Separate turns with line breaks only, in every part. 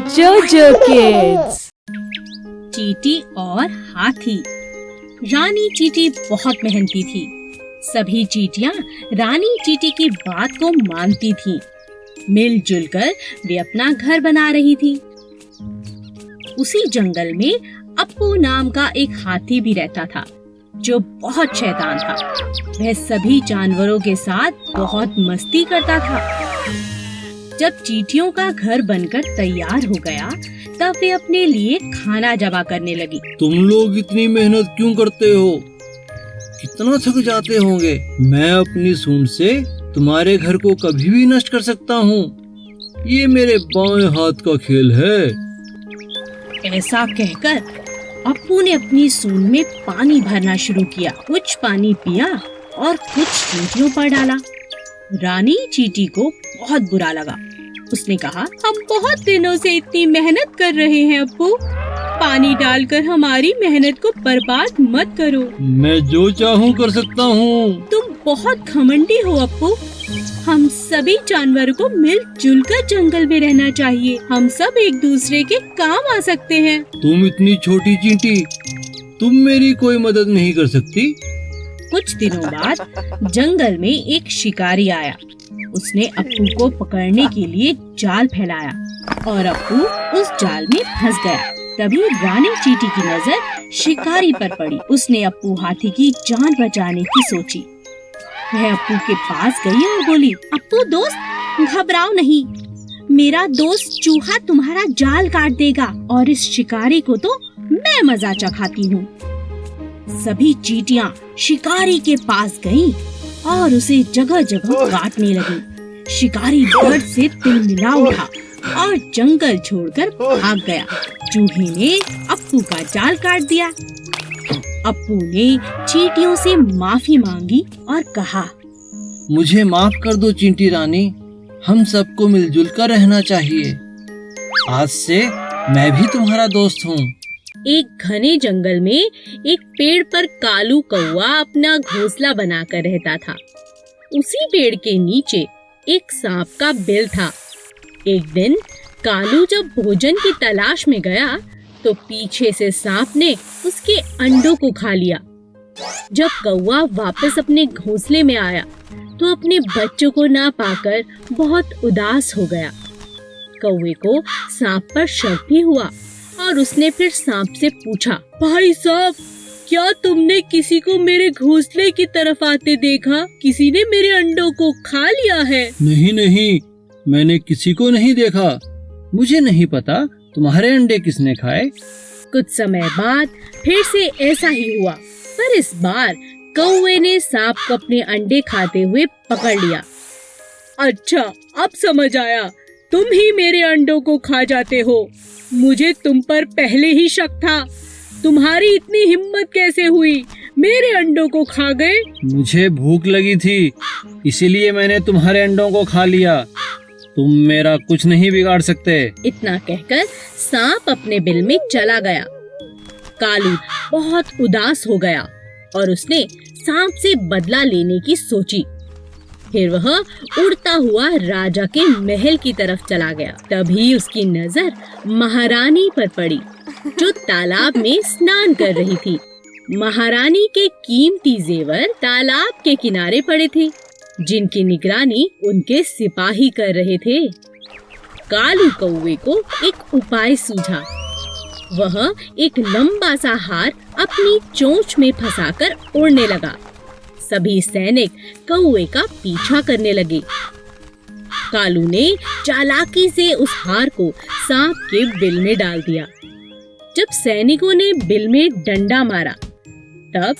जोजो किड्स।
चींटी और हाथी। रानी चींटी बहुत मेहनती थी। सभी चींटियां रानी चींटी की बात को मानती थीं। मिलजुल कर वे अपना घर बना रही थी। उसी जंगल में अप्पू नाम का एक हाथी भी रहता था, जो बहुत शैतान था। वह सभी जानवरों के साथ बहुत मस्ती करता था। जब चींटियों का घर बनकर तैयार हो गया, तब वे अपने लिए खाना जमा करने लगी।
तुम लोग इतनी मेहनत क्यों करते हो? कितना थक जाते होंगे। मैं अपनी सूंड से तुम्हारे घर को कभी भी नष्ट कर सकता हूँ। ये मेरे बाएं हाथ का खेल है।
ऐसा कहकर अप्पू ने अपनी सूंड में पानी भरना शुरू किया। कुछ पानी पिया और कुछ चींटियों पर डाला। रानी चींटी को बहुत बुरा लगा। उसने कहा, हम बहुत दिनों से इतनी मेहनत कर रहे हैं अप्पू, पानी डालकर हमारी मेहनत को बर्बाद मत करो।
मैं जो चाहूँ कर सकता हूँ।
तुम बहुत घमंडी हो अप्पू। हम सभी जानवरों को मिलजुल कर जंगल में रहना चाहिए। हम सब एक दूसरे के काम आ सकते हैं।
तुम इतनी छोटी चींटी, तुम मेरी कोई मदद नहीं कर सकती।
कुछ दिनों बाद जंगल में एक शिकारी आया। उसने अप्पू को पकड़ने के लिए जाल फैलाया और अप्पू उस जाल में फंस गया। तभी रानी चींटी की नजर शिकारी पर पड़ी। उसने अप्पू हाथी की जान बचाने की सोची। वह अप्पू के पास गई और बोली, अप्पू दोस्त, घबराओ नहीं। मेरा दोस्त चूहा तुम्हारा जाल काट देगा और इस शिकारी को तो मैं मजा चखाती हूँ। सभी चींटियां शिकारी के पास गईं और उसे जगह जगह काटने लगी। शिकारी डर से तिलमिला उठा और जंगल छोड़कर भाग गया। चूहे ने अप्पू का जाल काट दिया। अप्पू ने चींटियों से माफी मांगी और कहा,
मुझे माफ कर दो चींटी रानी, हम सबको मिलजुल कर रहना चाहिए। आज से मैं भी तुम्हारा दोस्त हूँ।
एक घने जंगल में एक पेड़ पर कालू कौवा अपना घोंसला बनाकर रहता था। उसी पेड़ के नीचे एक सांप का बिल था। एक दिन कालू जब भोजन की तलाश में गया, तो पीछे से सांप ने उसके अंडों को खा लिया। जब कौवा वापस अपने घोंसले में आया, तो अपने बच्चों को ना पाकर बहुत उदास हो गया। कौवे को सांप पर शक भी हुआ और उसने फिर सांप से पूछा, भाई सांप, क्या तुमने किसी को मेरे घोंसले की तरफ आते देखा? किसी ने मेरे अंडों को खा लिया है?
नहीं नहीं, मैंने किसी को नहीं देखा। मुझे नहीं पता तुम्हारे अंडे किसने खाए।
कुछ समय बाद फिर से ऐसा ही हुआ, पर इस बार कौवे ने सांप को अपने अंडे खाते हुए पकड़ लिया। अच्छा, अब समझ आया, तुम ही मेरे अंडों को खा जाते हो। मुझे तुम पर पहले ही शक था। तुम्हारी इतनी हिम्मत कैसे हुई? मेरे अंडों को खा गए।
मुझे भूख लगी थी, इसीलिए मैंने तुम्हारे अंडों को खा लिया। तुम मेरा कुछ नहीं बिगाड़ सकते।
इतना कहकर सांप अपने बिल में चला गया। कालू बहुत उदास हो गया और उसने सांप से बदला लेने की सोची। फिर वह उड़ता हुआ राजा के महल की तरफ चला गया। तभी उसकी नजर महारानी पर पड़ी, जो तालाब में स्नान कर रही थी। महारानी के कीमती जेवर तालाब के किनारे पड़े थे, जिनकी निगरानी उनके सिपाही कर रहे थे। कालू कौवे को एक उपाय सूझा। वह एक लंबा सा हार अपनी चोंच में फंसाकर उड़ने लगा। सभी सैनिक कौवे का पीछा करने लगे। कालू ने चालाकी से उस हार को सांप के बिल में डाल दिया। जब सैनिकों ने बिल में डंडा मारा, तब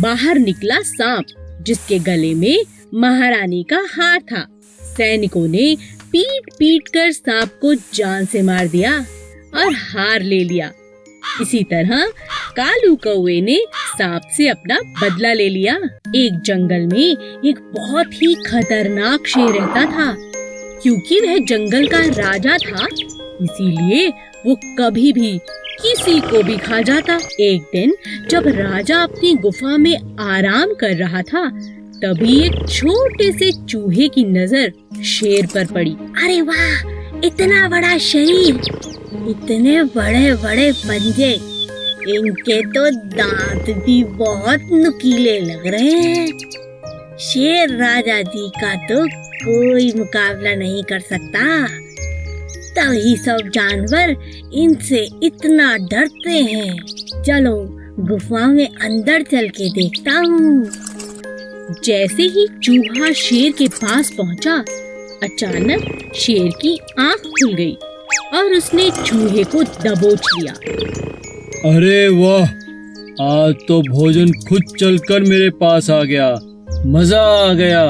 बाहर निकला सांप, जिसके गले में महारानी का हार था। सैनिकों ने पीट पीट कर सांप को जान से मार दिया और हार ले लिया। इसी तरह कालू कौवे ने सांप से अपना बदला ले लिया। एक जंगल में एक बहुत ही खतरनाक शेर रहता था। क्योंकि वह जंगल का राजा था, इसीलिए वो कभी भी किसी को भी खा जाता। एक दिन जब राजा अपनी गुफा में आराम कर रहा था, तभी एक छोटे से चूहे की नजर शेर पर पड़ी। अरे वाह, इतना बड़ा शरीर, इतने बड़े बड़े पंजे, इनके तो दांत भी बहुत नुकीले लग रहे हैं। शेर राजा जी का तो कोई मुकाबला नहीं कर सकता। तभी सब जानवर इनसे इतना डरते हैं। चलो गुफा में अंदर चल के देखता हूँ। जैसे ही चूहा शेर के पास पहुँचा, अचानक शेर की आंख खुल गई और उसने चूहे को दबोच लिया।
अरे वाह, आज तो भोजन खुद चलकर मेरे पास आ गया, मजा आ गया।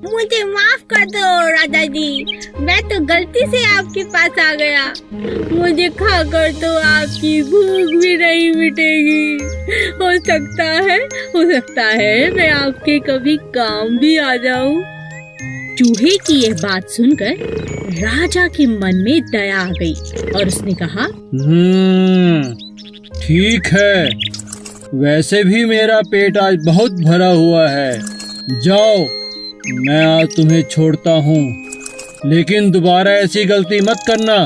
मुझे माफ कर दो राजा जी, मैं तो गलती से आपके पास आ गया। मुझे खाकर तो आपकी भूख भी नहीं मिटेगी। हो सकता है मैं आपके कभी काम भी आ जाऊं। चूहे की यह बात सुनकर राजा के मन में दया आ गई और उसने कहा,
ठीक है, वैसे भी मेरा पेट आज बहुत भरा हुआ है। जाओ, मैं आज तुम्हें छोड़ता हूँ, लेकिन दोबारा ऐसी गलती मत करना।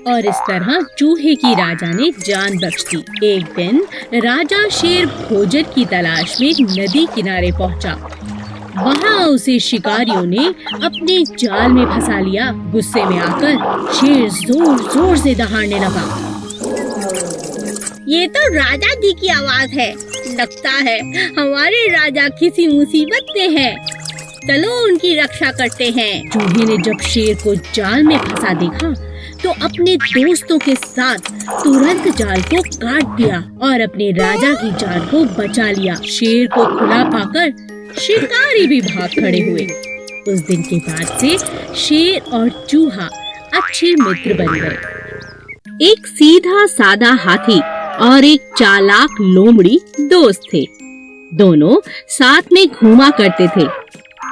और इस तरह चूहे की राजा ने जान बख्श दी। एक दिन राजा शेर भोजन की तलाश में नदी किनारे पहुँचा। वहाँ उसे शिकारियों ने अपने जाल में फंसा लिया। गुस्से में आकर शेर जोर जोर से दहाड़ने लगा। ये तो राजा जी की आवाज है। लगता है हमारे राजा किसी मुसीबत में है। चलो उनकी रक्षा करते हैं। चूहे ने जब शेर को जाल में फंसा देखा तो अपने दोस्तों के साथ तुरंत जाल को काट दिया और अपने राजा की जान को बचा लिया। शेर को खुला पाकर शिकारी भी भाग खड़े हुए। उस दिन के बाद से शेर और चूहा अच्छे मित्र बन गए। एक सीधा सादा हाथी और एक चालाक लोमड़ी दोस्त थे। दोनों साथ में घूमा करते थे।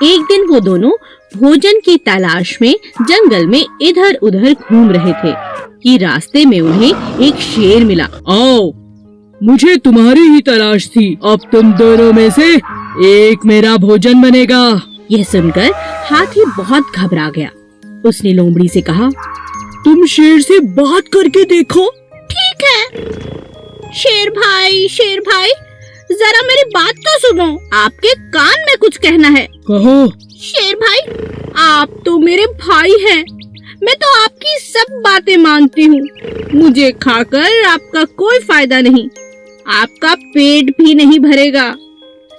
एक दिन वो दोनों भोजन की तलाश में जंगल में इधर उधर घूम रहे थे कि रास्ते में उन्हें एक शेर मिला।
आओ, मुझे तुम्हारी ही तलाश थी। अब तुम दोनों में से एक मेरा भोजन बनेगा।
यह सुनकर हाथी बहुत घबरा गया। उसने लोमड़ी से कहा,
तुम शेर से बात करके देखो।
ठीक है। शेर भाई, जरा मेरी बात तो सुनो। आपके कान में कुछ कहना है।
कहो।
शेर भाई, आप तो मेरे भाई हैं। मैं तो आपकी सब बातें मानती हूँ। मुझे खाकर आपका कोई फायदा नहीं। आपका पेट भी नहीं भरेगा।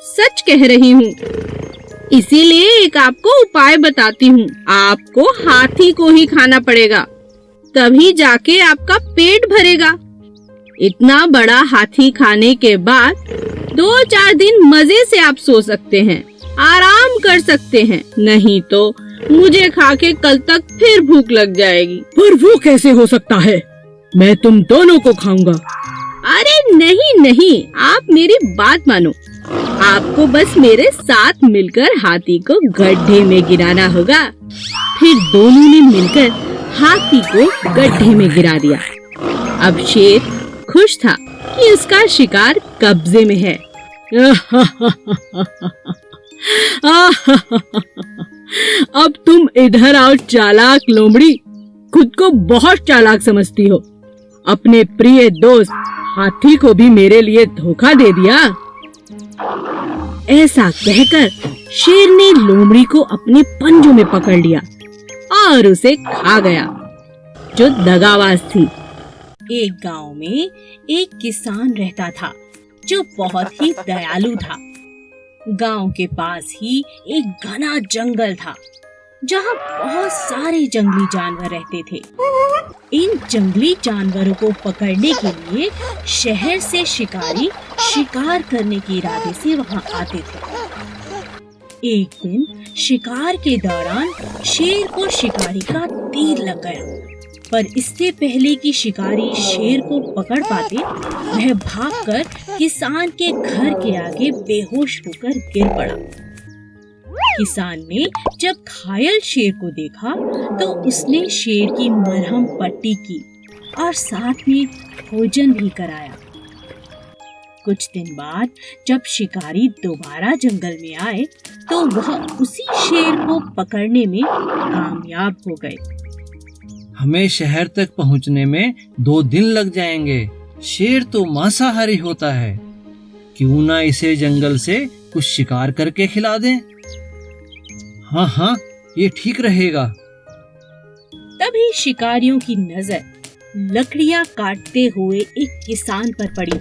सच कह रही हूँ। इसीलिए एक आपको उपाय बताती हूँ। आपको हाथी को ही खाना पड़ेगा, तभी जाके आपका पेट भरेगा। इतना बड़ा हाथी खाने के बाद 2-4 दिन मजे से आप सो सकते हैं, आराम कर सकते हैं। नहीं तो मुझे खा के कल तक फिर भूख लग जाएगी।
पर वो कैसे हो सकता है? मैं तुम दोनों को खाऊंगा।
अरे नहीं, आप मेरी बात मानो। आपको बस मेरे साथ मिलकर हाथी को गड्ढे में गिराना होगा। फिर दोनों ने मिलकर हाथी को गड्ढे में गिरा दिया। अब शेर खुश था कि उसका शिकार कब्जे में है।
अब तुम इधर आओ चालाक लोमड़ी। खुद को बहुत चालाक समझती हो। अपने प्रिय दोस्त हाथी को भी मेरे लिए धोखा दे दिया।
ऐसा कहकर शेर ने लोमड़ी को अपने पंजों में पकड़ लिया और उसे खा गया, जो दगाबाज थी। एक गांव में एक किसान रहता था जो बहुत ही दयालु था। गांव के पास ही एक घना जंगल था जहां बहुत सारे जंगली जानवर रहते थे। इन जंगली जानवरों को पकड़ने के लिए शहर से शिकारी शिकार करने के इरादे से वहां आते थे। एक दिन शिकार के दौरान शेर को शिकारी का तीर लग गया, पर इससे पहले कि शिकारी शेर को पकड़ पाते, वह भागकर किसान के घर के आगे बेहोश होकर गिर पड़ा। किसान ने जब घायल शेर को देखा तो उसने शेर की मरहम पट्टी की और साथ में भोजन भी कराया। कुछ दिन बाद जब शिकारी दोबारा जंगल में आए तो वह उसी शेर को पकड़ने में कामयाब हो गए।
हमें शहर तक पहुंचने में 2 दिन लग जाएंगे। शेर तो मांसाहारी होता है, क्यों ना इसे जंगल से कुछ शिकार करके खिला दें। हाँ हाँ, ये ठीक रहेगा।
तभी शिकारियों की नजर लकड़ियां काटते हुए एक किसान पर पड़ी।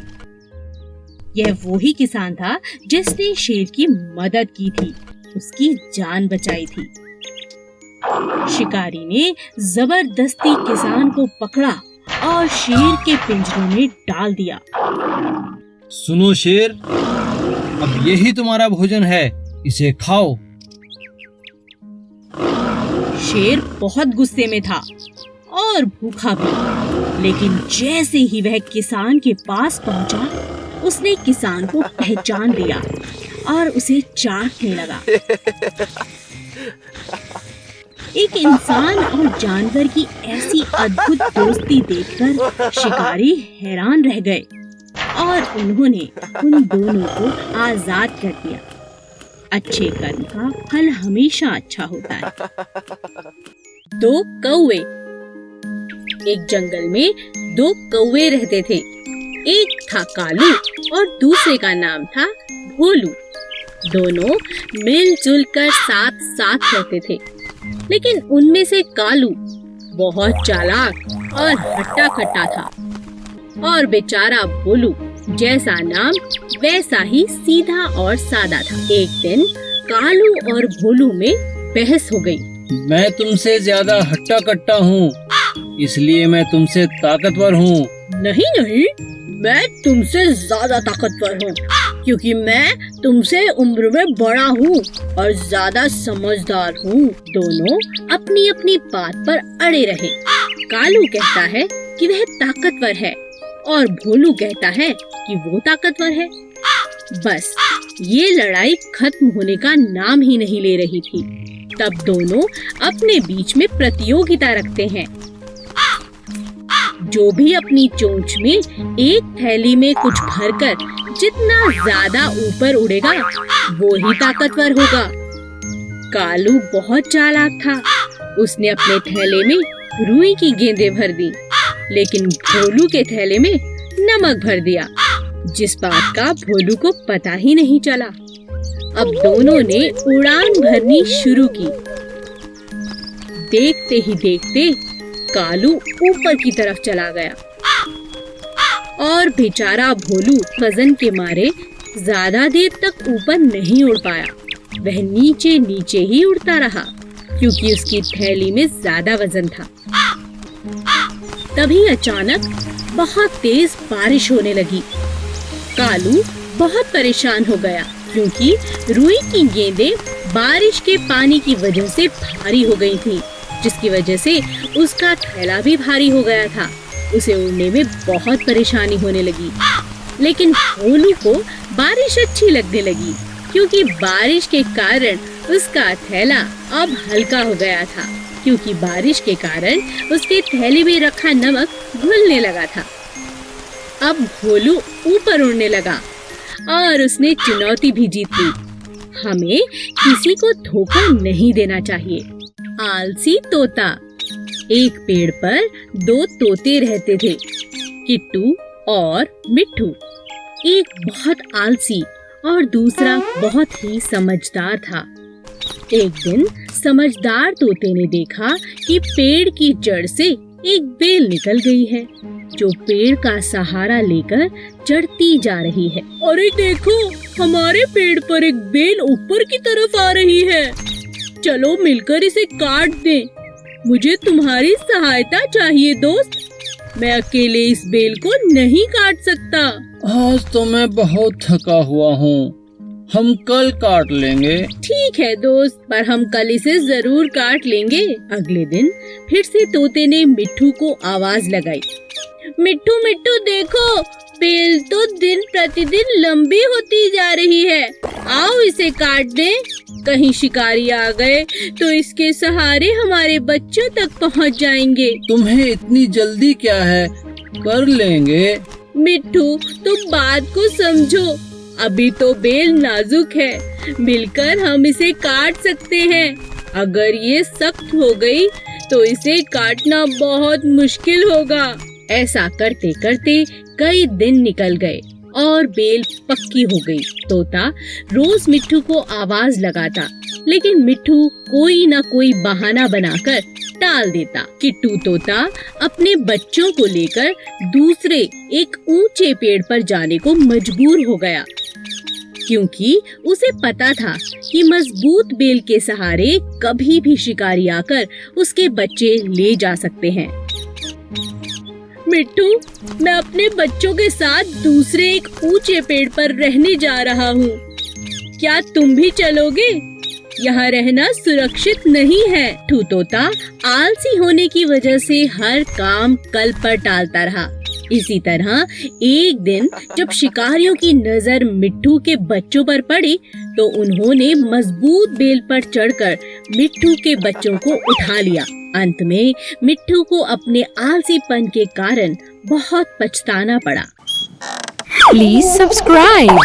यह वही किसान था जिसने शेर की मदद की थी, उसकी जान बचाई थी। शिकारी ने जबरदस्ती किसान को पकड़ा और शेर के पिंजरे में डाल दिया।
सुनो शेर, अब यही तुम्हारा भोजन है, इसे खाओ।
शेर बहुत गुस्से में था और भूखा भी, लेकिन जैसे ही वह किसान के पास पहुंचा, उसने किसान को पहचान लिया और उसे चाटने लगा। एक इंसान और जानवर की ऐसी अद्भुत दोस्ती देखकर शिकारी हैरान रह गए और उन्होंने उन दोनों को आजाद कर दिया। अच्छे कर्म का फल हमेशा अच्छा होता है। 2 कौवे। एक जंगल में 2 कौवे रहते थे। एक था कालू और दूसरे का नाम था भोलू। दोनों मिलजुल कर साथ साथ रहते थे, लेकिन उनमें से कालू बहुत चालाक और हट्टा कट्टा था और बेचारा भोलू जैसा नाम वैसा ही सीधा और सादा था। एक दिन कालू और भोलू में बहस हो गई।
मैं तुमसे ज्यादा हट्टा कट्टा हूँ, इसलिए मैं तुमसे ताकतवर हूँ।
नहीं नहीं, मैं तुमसे ज्यादा ताकतवर हूँ, क्योंकि मैं तुमसे उम्र में बड़ा हूँ और ज्यादा समझदार हूँ। दोनों अपनी अपनी बात पर अड़े रहे। कालू कहता है कि वह ताकतवर है और भोलू कहता है कि वो ताकतवर है। बस ये लड़ाई खत्म होने का नाम ही नहीं ले रही थी। तब दोनों अपने बीच में प्रतियोगिता रखते हैं। जो भी अपनी चोंच में एक थैली में कुछ भरकर जितना ज्यादा ऊपर उड़ेगा, वो ही ताकतवर होगा। कालू बहुत चालाक था। उसने अपने थैले में रुई की गेंदें भर दी, लेकिन भोलू के थैले में नमक भर दिया, जिस बात का भोलू को पता ही नहीं चला। अब दोनों ने उड़ान भरनी शुरू की। देखते ही देखते कालू ऊपर की तरफ चला गया और बेचारा भोलू वजन के मारे ज्यादा देर तक ऊपर नहीं उड़ पाया। वह नीचे नीचे ही उड़ता रहा, क्योंकि उसकी थैली में ज्यादा वजन था। तभी अचानक बहुत तेज बारिश होने लगी। कालू बहुत परेशान हो गया, क्योंकि रुई की गेंदें बारिश के पानी की वजह से भारी हो गई थी, जिसकी वजह से उसका थैला भी भारी हो गया था। उसे उड़ने में बहुत परेशानी होने लगी। लेकिन भोलू को बारिश अच्छी लगने लगी, क्योंकि बारिश के कारण उसका थैला अब हल्का हो गया था, क्योंकि बारिश के कारण उसके थैले में रखा नमक घुलने लगा था। अब भोलू ऊपर उड़ने लगा और उसने चुनौती भी जीत ली। हमें किसी को धोखा नहीं देना चाहिए। आलसी तोता। एक पेड़ पर 2 तोते रहते थे, किट्टू और मिट्ठू। एक बहुत आलसी और दूसरा बहुत ही समझदार था। एक दिन समझदार तोते ने देखा कि पेड़ की जड़ से एक बेल निकल गई है, जो पेड़ का सहारा लेकर चढ़ती जा रही है। अरे देखो, हमारे पेड़ पर एक बेल ऊपर की तरफ आ रही है। चलो मिलकर इसे काट दें। मुझे तुम्हारी सहायता चाहिए दोस्त। मैं अकेले इस बेल को नहीं काट सकता।
आज तो मैं बहुत थका हुआ हूँ, हम कल काट लेंगे।
ठीक है दोस्त, पर हम कल इसे जरूर काट लेंगे। अगले दिन फिर से तोते ने मिट्ठू को आवाज लगाई। मिट्ठू मिट्ठू देखो, बेल तो दिन प्रतिदिन लंबी होती जा रही है। आओ इसे काट दें। कहीं शिकारी आ गए तो इसके सहारे हमारे बच्चों तक पहुंच जाएंगे।
तुम्हें इतनी जल्दी क्या है, कर लेंगे।
मिट्ठू तुम बात को समझो, अभी तो बेल नाजुक है, मिलकर हम इसे काट सकते हैं। अगर ये सख्त हो गई तो इसे काटना बहुत मुश्किल होगा। ऐसा करते करते कई दिन निकल गए और बेल पक्की हो गई। तोता रोज मिट्ठू को आवाज लगाता, लेकिन मिट्ठू कोई ना कोई बहाना बनाकर टाल देता। किट्टू तोता अपने बच्चों को लेकर दूसरे एक ऊंचे पेड़ पर जाने को मजबूर हो गया, क्योंकि उसे पता था कि मजबूत बेल के सहारे कभी भी शिकारी आकर उसके बच्चे ले जा सकते हैं। मिट्टू, मैं अपने बच्चों के साथ दूसरे एक ऊंचे पेड़ पर रहने जा रहा हूँ। क्या तुम भी चलोगे? यहाँ रहना सुरक्षित नहीं है। मिट्ठू तोता आलसी होने की वजह से हर काम कल पर टालता रहा। इसी तरह एक दिन जब शिकारियों की नजर मिट्ठू के बच्चों पर पड़ी, तो उन्होंने मजबूत बेल पर चढ़कर मिट्ठू के बच्चों को उठा लिया। अंत में मिट्ठू को अपने आलसीपन के कारण बहुत पछताना पड़ा।
Please subscribe.